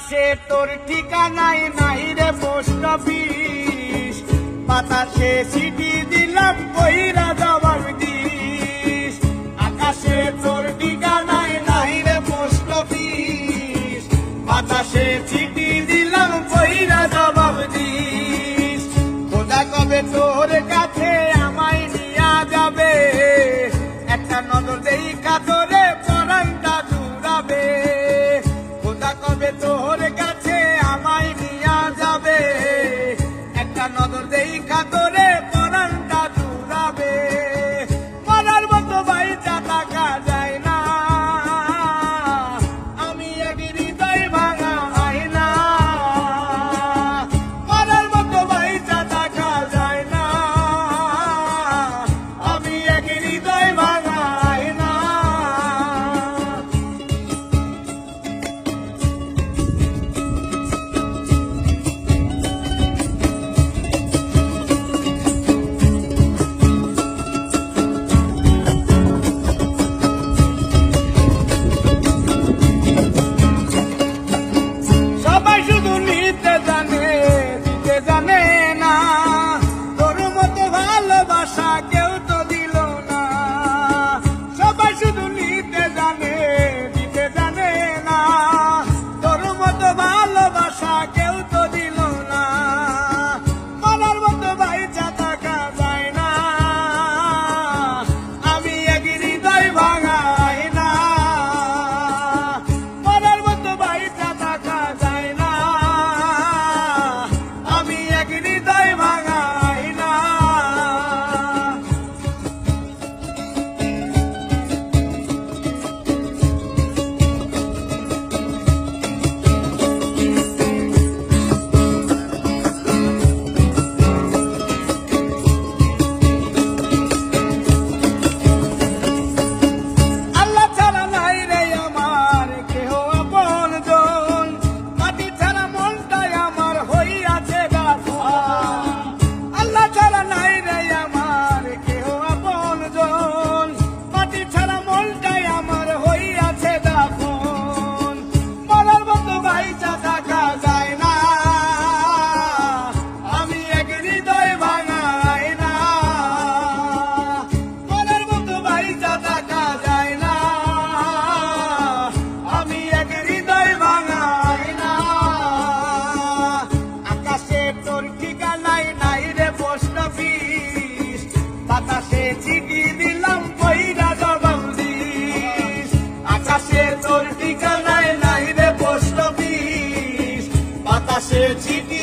আকাশে তোর ঠিকানাই নাই রে পোস্ট অফিস, বাতাসে চিঠি দিলাম কইরা জবাব দিস। আকাশে তোর ঠিকানাই নাই রে পোস্ট অফিস, বাতাসে চিঠি দিলাম কইরা জবাব দিস। খোদা কবে তোর কাছে আমায় নিয়া যাবে, একটা নজর দেইখা তোরে পরানটা জুড়াবে। খোদা কবে তোর কাছে আমায় নিয়া যাবে, একটা নজর দেইখা তোরে পরানটা জুড়াবে। মরার মতো বাইচা থাকা যায় না, আমি এক হৃদয় ভাঙা আয়না। মরার মতো বাইচা থাকা যায় না, আমি এক হৃদয় ভাঙা আয়না। সবাই শুধু নিতে জানে, দিতে জানে না। তোর মতো ভালোবাসা কেউ তো দিল না। সবাই শুধু নিতে জানে, দিতে জানে না। তোর মতো ভালোবাসা কেউ তো দিল না। মরার মতো বাইচা থাকা যায় না, আমি এক হৃদয় ভাঙা আয়না। মরার মতো বাইচা থাকা যায় না, আমি এক হৃদয় ভাঙা আয়না। আল্লাহ ছাড়া নাই রে আমার কেহ আপনজন, মাটি ছাড়া মনটাই আমার হইয়াছে গাছান। আল্লাহ ছাড়া নাই রে আমার কেহ আপনজন, মাটি ছাড়া মনটাই আমার হইয়াছে দাফন। মরার মতো বাইচা থাকা যায় না, আমি এক হৃদয় ভাঙা আয়না। মরার মতো বাইচা থাকা যায় না, আমি এক হৃদয় ভাঙা আয়না। আকাশে তোর ঠিকানাই নাই রে পোস্ট অফিস, বাতাসে চিঠি দিলাম কইরা জবাব দিস। আকাশে তোর ঠিকানাই নাই রে পোস্ট অফিস, বাতাসে চিঠি